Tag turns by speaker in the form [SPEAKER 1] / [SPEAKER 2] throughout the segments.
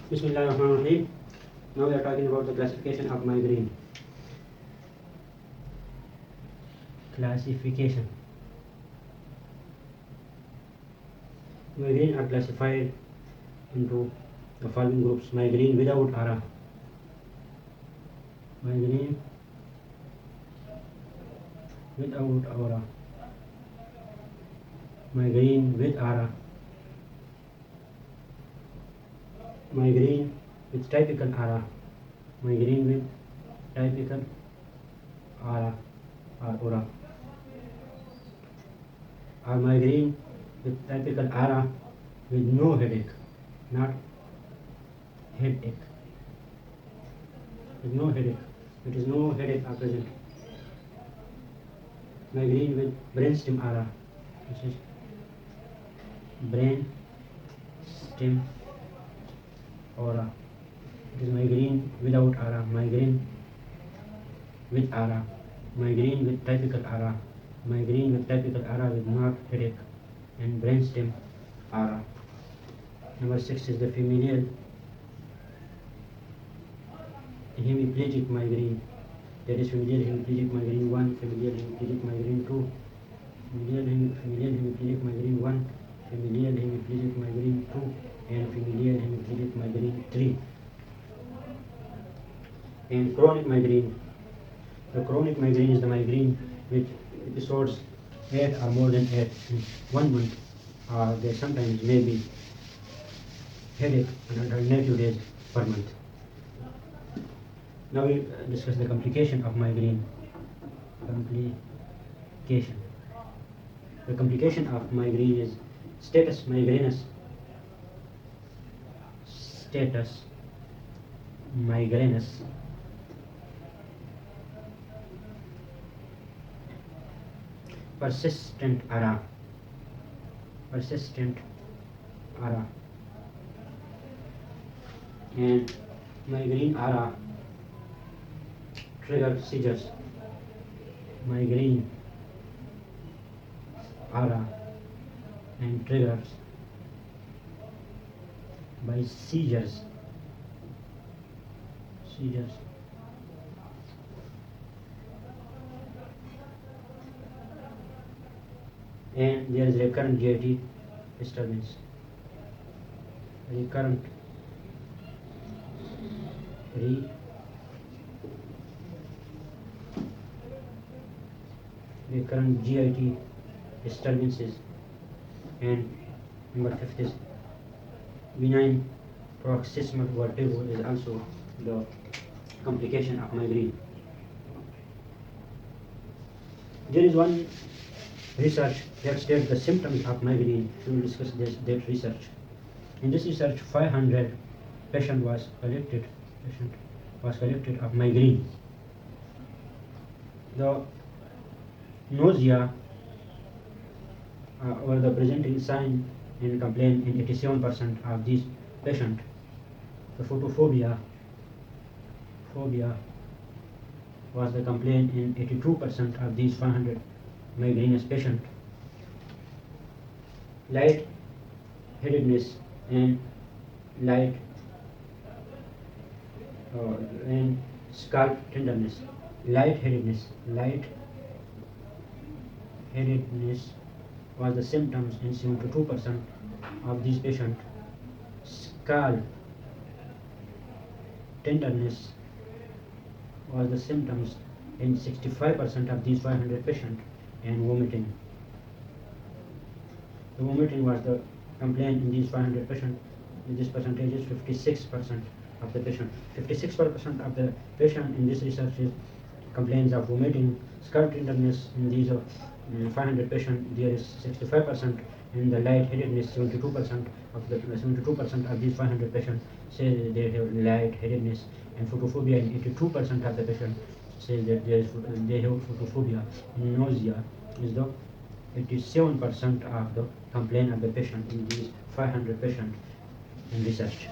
[SPEAKER 1] Bismillahirrahmanirrahim. Now we are talking about the classification of migraine. Classification. Migraine are classified into the following groups: migraine without aura, migraine without aura, migraine with aura, migraine with typical aura, migraine with typical aura or aura, or migraine with typical aura with no headache, not headache, with no headache. It is no headache are present. Migraine with brainstem aura, which is brain stem aura. It is migraine without aura, migraine with aura, migraine with typical aura, migraine with typical aura with not headache, and brainstem aura. Number 6 is the familial hemiplegic migraine. That is familial hemiplegic migraine 1, familial hemiplegic migraine 2, familial hemiplegic migraine 1, familial hemiplegic migraine 2, and familial hemiplegic migraine 3. And chronic migraine. The chronic migraine is the migraine with episodes 8 or more than 8 in 1 month, or there sometimes may be headache on alternative days per month. Now we discuss the complication of migraine. Complication. The complication of migraine is status migrainous. Status migrainous. Persistent aura. Persistent aura. And migraine aura trigger seizures. Migraine aura and triggers by seizures. Seizures. And there is recurrent GIT disturbance. Recurrent GIT disturbances. And number 5 is benign paroxysmal vertigo is also the complication of migraine. There is one research that states the symptoms of migraine. We will discuss that research. In this research, 500 patient was collected of migraine. The nausea were the presenting sign and complaint in 87% of these patients. The photophobia was the complaint in 82% of these 500 migrainous patients. Light-headedness and and scalp tenderness. Light-headedness was the symptoms in 72% of these patients. Scalp tenderness was the symptoms in 65% of these 500 patients, and vomiting. The vomiting was the complaint in these 500 patients. This percentage is 56% of the patient. 56% of the patient in this research is complaints of vomiting. Scalp tenderness in these 500 patients, there is 65%, and the lightheadedness 72% of these 500 patients say they have lightheadedness, and photophobia in 82% of the patients say that they have photophobia. Nausea is the 87% of the complaint of the patient in these 500 patients in research.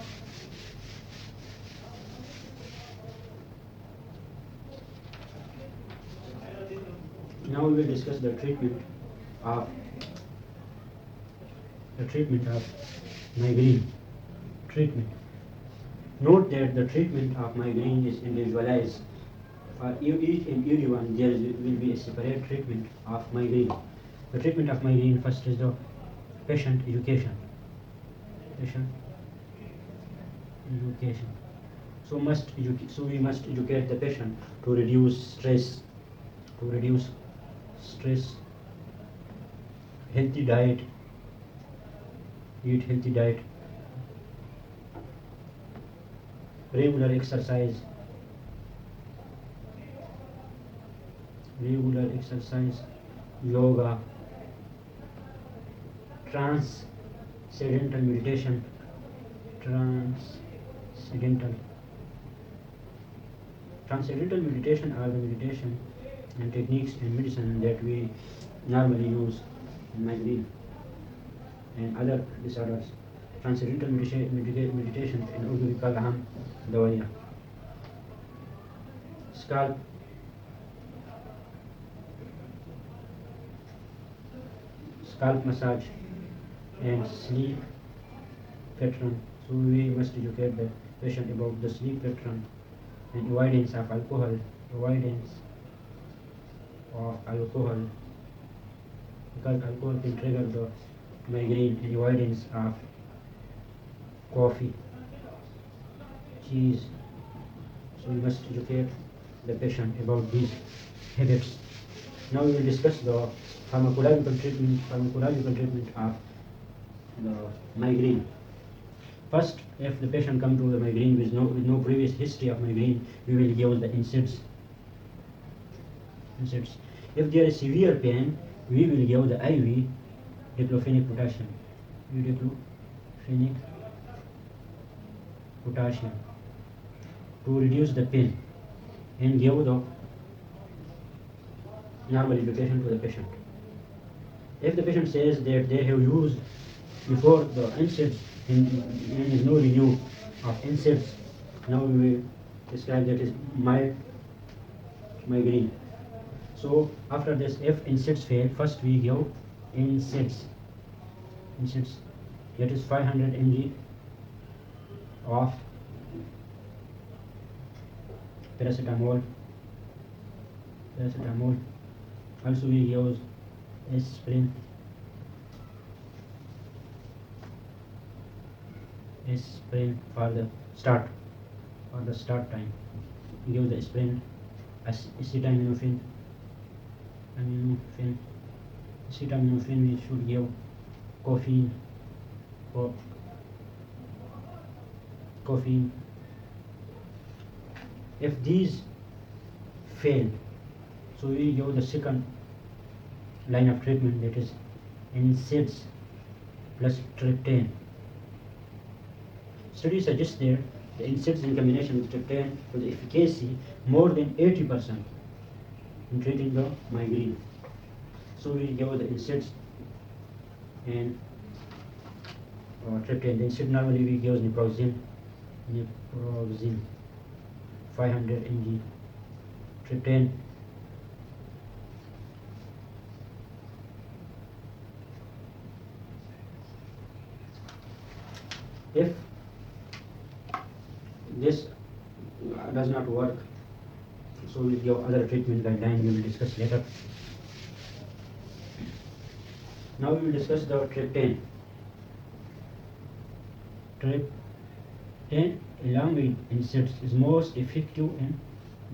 [SPEAKER 1] Now we will discuss the treatment of migraine. Treatment. Note that the treatment of migraine is individualized. For each and everyone, there will be a separate treatment of migraine. The treatment of migraine first is the patient education. Patient education. So we must educate the patient to reduce stress, to reduce stress, healthy diet, eat healthy diet, regular exercise, yoga, transcendental meditation, transcendental Transcendental meditation are the meditation and techniques in medicine that we normally use in migraine and other disorders. Transcendental meditation in Urdu we call Aham Dawaiya. Scalp massage and sleep pattern. So we must educate the patient about the sleep pattern and avoidance of alcohol, because alcohol can trigger the migraine, and avoidance of coffee, cheese. So we must educate the patient about these habits. Now we will discuss the pharmacological treatment of the migraine. First, if the patient comes to the migraine with no previous history of migraine, we will give the NSAIDs. If there is severe pain, we will give the IV diclofenac potassium. To reduce the pain and give the normal education to the patient. If the patient says that they have used before the NSAIDs and is no review of NSAIDs, now we will describe that is mild migraine. So after this, if NSAIDs fail, first we give NSAIDs. That is 500 mg of paracetamol. Also we use aspirin for the start time. We give the aspirin, acetaminophen. We should give caffeine. If these fail, so we give the second line of treatment, that is NSAIDs plus triptan. Studies suggest that the NSAIDs in combination with triptan have the efficacy more than 80% in treating the migraine. So we give the NSAIDs and triptan. The NSAID normally we give naproxen 500 mg, triptan if this does not work, so we will give other treatment guideline we will discuss later. Now we will discuss the triptan. Triptan along with NSAIDs is most effective in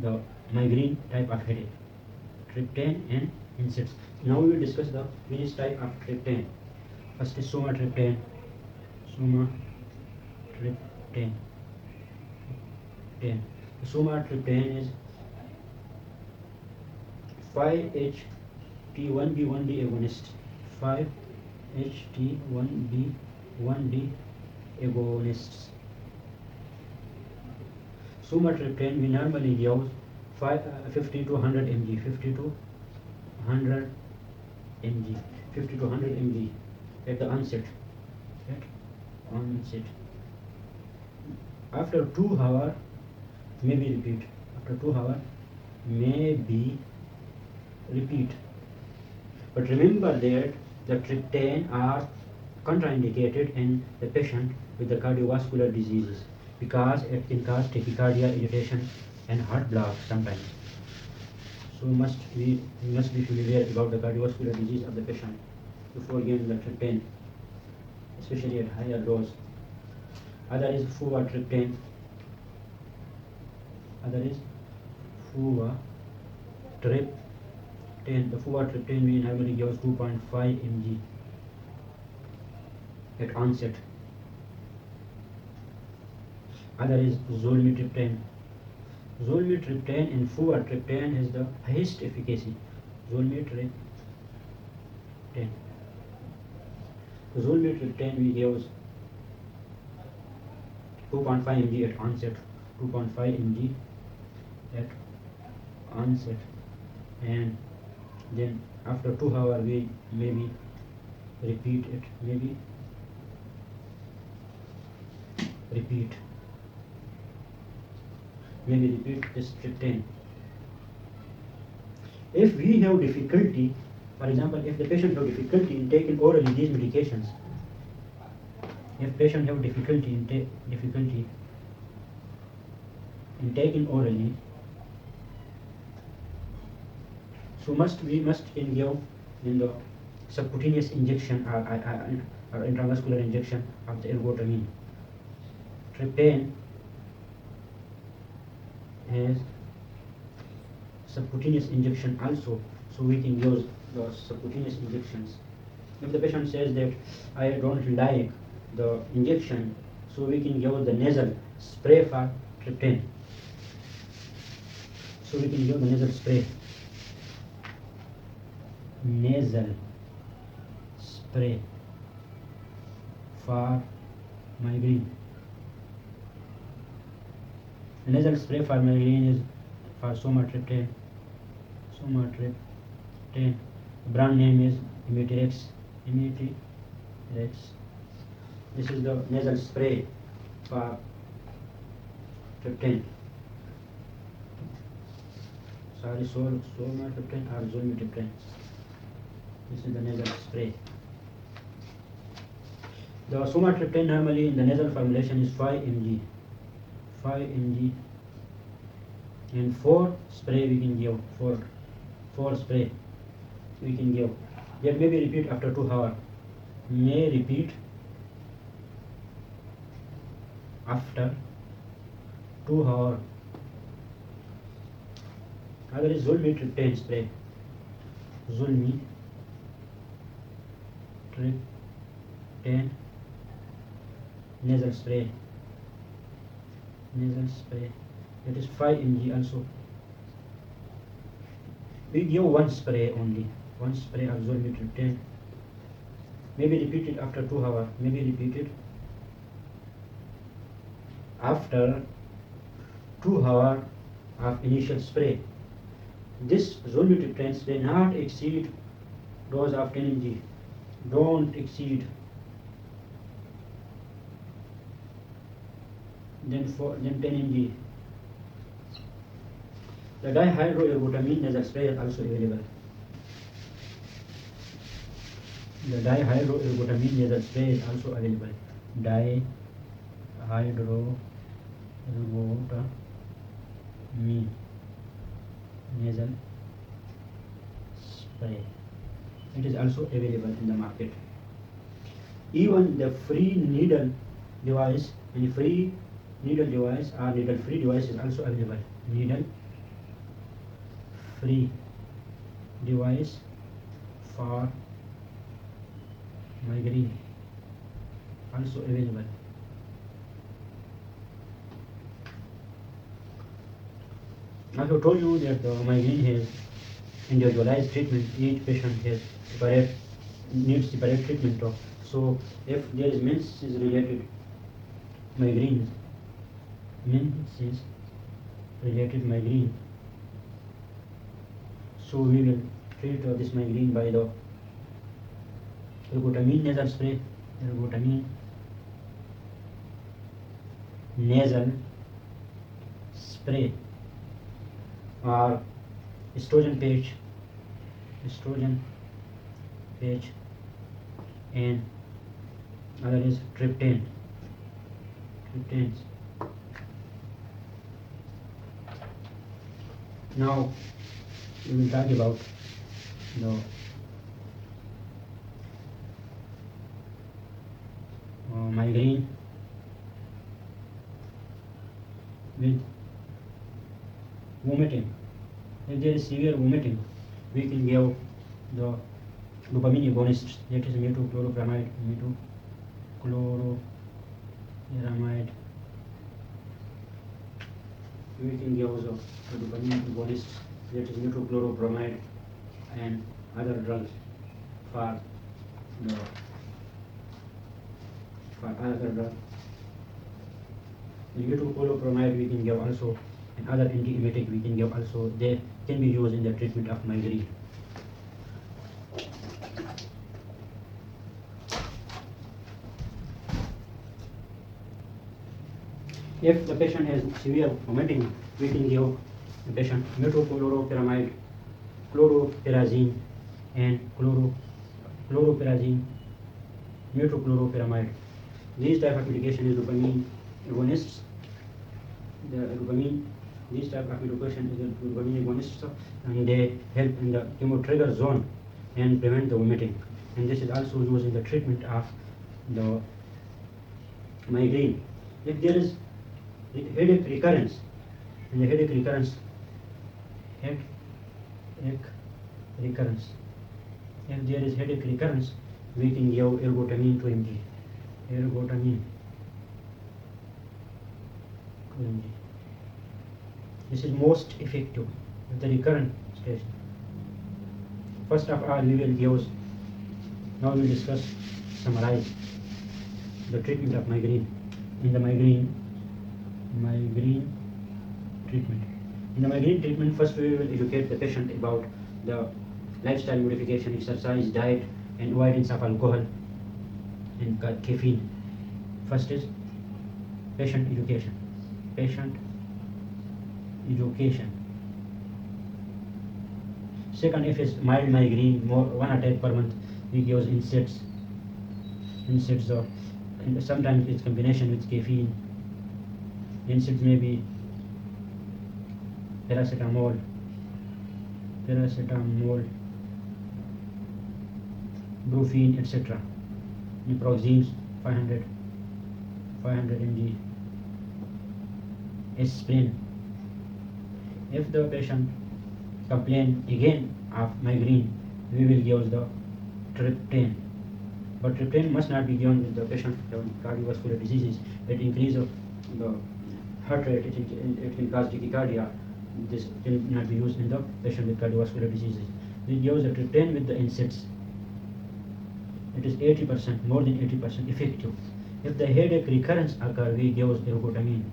[SPEAKER 1] the migraine type of headache. Triptan and NSAIDs. Now we will discuss the various type of triptan. First is sumatriptan. Sumatriptan is 5-HT1B1D agonist. 5-HT1B1D agonists. Sumatriptan we normally use 50 to 100 mg. 50 to 100 mg at the onset. After 2 hours, maybe repeat. But remember that the triptan are contraindicated in the patient with the cardiovascular diseases. because it can cause tachycardia, irritation, and heart block sometimes. So we must be familiar about the cardiovascular disease of the patient before giving the triptan, especially at higher dose. Other is fuvatriptan. Other is fuvatriptan. The fuvatriptan we normally gives 2.5 mg at onset. Other is zolmitriptan. Zolmitriptan and fuvatriptan has the highest efficacy. Zolmitriptan. Zolmitriptan we give 2.5 mg at onset. 2.5 mg at onset, and then after 2 hours we maybe repeat it. Repeat this triptan. If we have difficulty, for example, if the patient have difficulty in taking orally these medications, if patient have difficulty in taking orally, so we must give in the subcutaneous injection or intravascular injection of the ergotamine. Triptan has subcutaneous injection also, so we can use the subcutaneous injections. If the patient says that I don't like the injection, so we can give the nasal spray for triptan. So we can give the nasal spray. Nasal spray for migraine. The nasal spray for migraine is for somatriptan. The brand name is Imitirex. This is the nasal spray for triptan. Somatriptan or zolmitriptan. This is the nasal spray. The somatriptan normally in the nasal formulation is 5 mg. And 4 spray we can give. 4 spray we can give. That may be repeat after 2 hours. May repeat after 2 hours. Other is zolmitriptan spray. Zolmitriptan nasal spray. That is 5 mg also. We give 1 spray only. 1 spray of zolmitriptan. Maybe repeated after 2 hours. Maybe repeated after 2 hours of initial spray. This zolmitriptan spray not exceed dose of 10 mg. Don't exceed. Then 10 mg. The dihydroergotamine nasal spray is also available. The dihydroergotamine nasal spray is also available. Dihydroergotamine nasal spray. It is also available in the market. Even the free needle device, or needle-free device is also available. Needle-free device for migraine also available. I have told you that the migraine has individualized treatment. Each patient needs separate treatment. So if there is menses related migraine, so we will treat this migraine by the ergotamine nasal spray. Ergotamine nasal spray or estrogen patch, and other is triptans. Now we will talk about the migraine with vomiting. If there is severe vomiting, we can give the dopamine agonists, that is metochlopramide. We can give also the dopamine agonists, that is metochlopramide and other drugs for the other drug. The metochlopramide we can give also, and other antiemetic we can give also. They can be used in the treatment of migraine. If the patient has severe vomiting, we can give the patient metochlopramide, chlorperazine, and chlorperazine, metochlopramide. These type of medication is dopamine agonists. These type of medication is dopamine agonists, and they help in the chemotrigger zone and prevent the vomiting. And this is also used in the treatment of the migraine. If there is headache recurrence, if there is headache recurrence, we can give ergotamine 2 mg. This is most effective in the recurrent stage. First of all, we will give. Now we will discuss, summarize the treatment of migraine. In the migraine treatment. In the migraine treatment, first we will educate the patient about the lifestyle modification, exercise, diet, and avoidance of alcohol and caffeine. First is patient education. Second, if it's mild migraine, more one attack per month, we give NSAIDs of, and sometimes it's combination with caffeine. NSAIDs may be paracetamol, brufen, etc. Naproxen 500 mg. Aspirin. If the patient complains again of migraine, we will give the triptan. But triptan must not be given with the patient having cardiovascular diseases. It increases the heart rate, it can cause tachycardia. This cannot be used in the patient with cardiovascular diseases. We use the triptan with the NSAIDs. It is 80%, more than 80% effective. If the headache recurrence occurs, we give ergotamine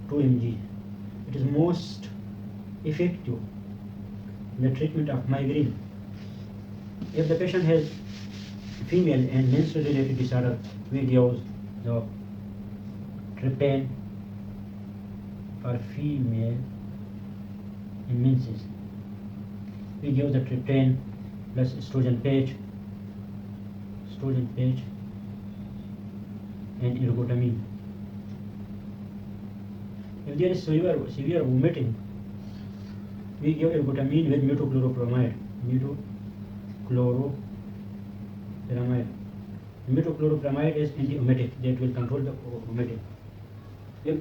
[SPEAKER 1] 2 mg. It is most effective in the treatment of migraine. If the patient has female and menstrual related disorder, we give the triptan for female in menses. We give the triptan plus estrogen patch and ergotamine. If there is severe vomiting, we give ergotamine with metochlopramide. Metochlopramide is antiemetic that will control the vomiting. If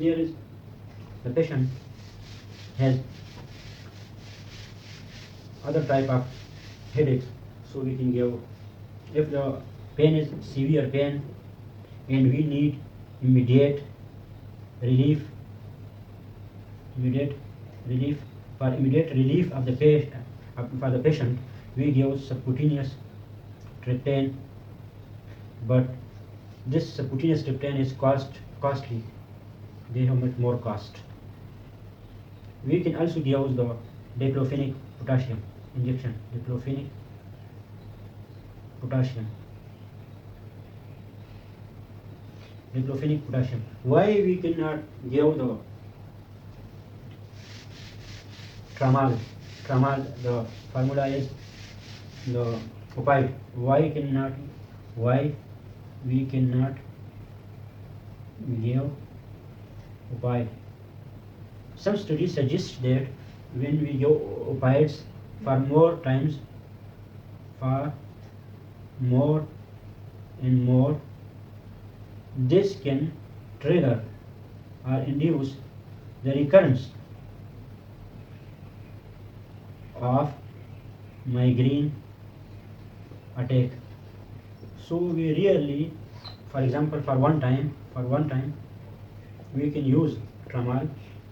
[SPEAKER 1] the patient has other type of headaches, so we can give, if the pain is severe pain and we need immediate relief of the patient, we give subcutaneous triptan, but this subcutaneous triptan is costly. They have much more cost. We can also give the diclofenac potassium injection. Diclofenac potassium. Why we cannot give the tramal? The formula is the opioid. Why we cannot give opioid? Some studies suggest that when we give opiates for more times, for more and more, this can trigger or induce the recurrence of migraine attack. So we really, for example, for one time, we can use tramal,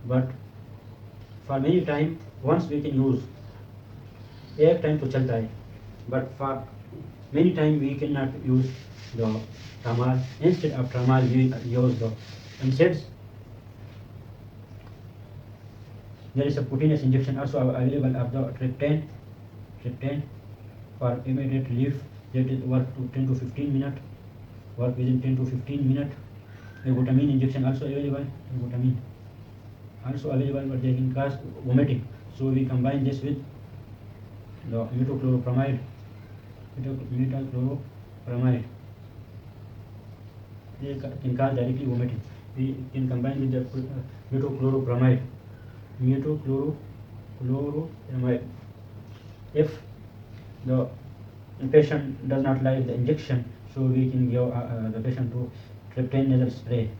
[SPEAKER 1] but for many time, once we can use, एक time तो चलता है, but for many time we cannot use the tramal. Instead of tramal, we use the NSAIDs. There is a cutaneous injection also available of the triptan for immediate relief, that is work to 10 to 15 minutes, work within 10 to 15 minutes. Dopamine injection also available, but they can cause vomiting. So we combine this with the metoclopramide. They can cause directly vomiting. We can combine with the metoclopramide. If the patient does not like the injection, so we can give the patient to triptan nasal spray,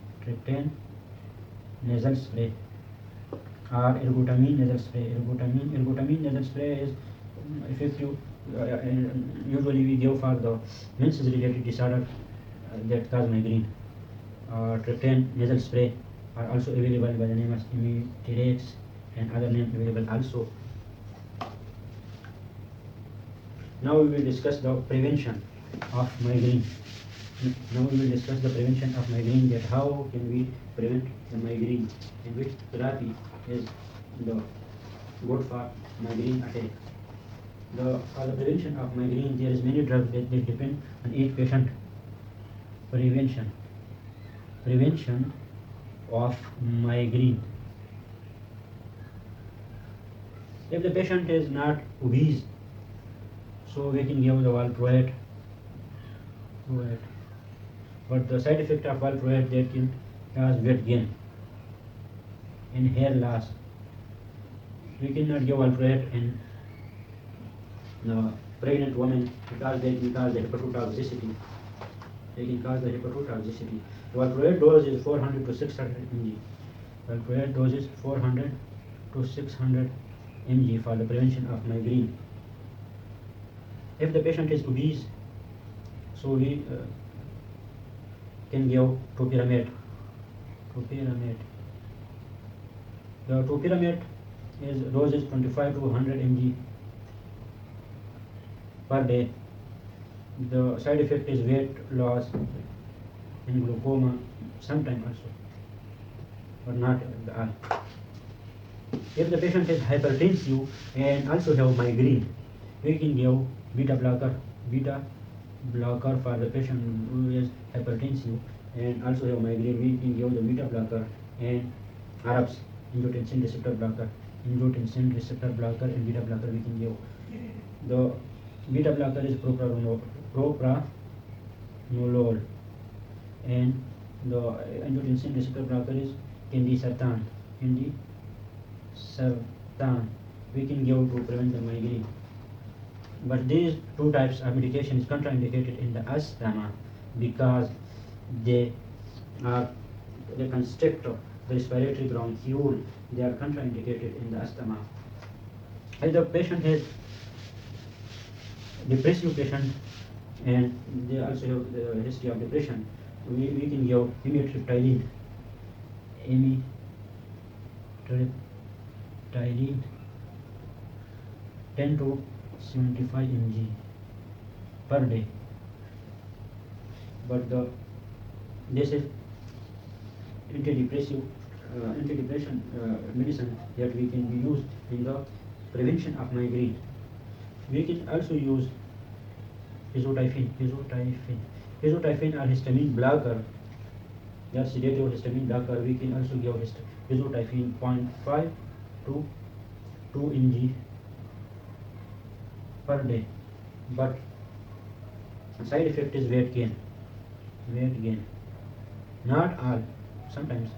[SPEAKER 1] or ergotamine nasal spray. Ergotamine nasal spray is effective. Usually we give for the menses related disorder that cause migraine. Triptan nasal spray are also available by the name of Imitirex and other names available also. Now we will discuss the prevention of migraine. That how can we prevent the migraine and which therapy is the good for migraine attack. For the prevention of migraine, there is many drugs that they depend on each patient. Prevention of migraine. If the patient is not obese, so we can give the valproate. But the side effect of valproate, that can cause weight gain and hair loss. We cannot give valproate in the pregnant women because they can cause the hepatotoxicity. The valproate dose is 400 to 600 mg. Valproate dose is 400 to 600 mg for the prevention of migraine. If the patient is obese, so we can give topiramate. The topiramate is dose is 25 to 100 mg per day. The side effect is weight loss and glaucoma sometimes also, but not all. If the patient is hypertensive and also have migraine, we can give beta blocker for the patient who is hypertensive and also have migraine. We can give the beta blocker and ARBs, angiotensin receptor blocker, and beta blocker we can give. The beta blocker is propranolol, and the angiotensin receptor blocker is candesartan. We can give to prevent the migraine. But these two types of medication is contraindicated in the asthma because they constrict the respiratory bronchiole. They are contraindicated in the asthma. If the patient has depressive patient and they also have the history of depression, we can give amitriptyline 10 to 75 mg per day. But this is antidepressant medicine that we can be used in the prevention of migraine. We can also use azotyphine or histamine blocker. That's sedative histamine blocker. We can also give azotyphine 0.5 to 2 mg per day. But side effect is weight gain. Not all. Sometimes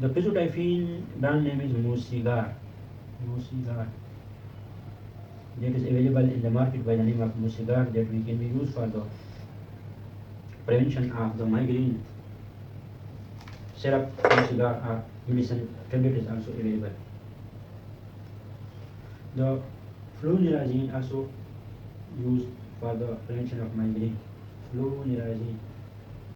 [SPEAKER 1] The physiotropine brand name is Musigar. Musigar. That is available in the market by the name of Musigar, that we can be used for the prevention of the migraine. Syrup, Musigar or medicine tablet is also available. The flunarizine also used for the prevention of migraine. Flunarizine.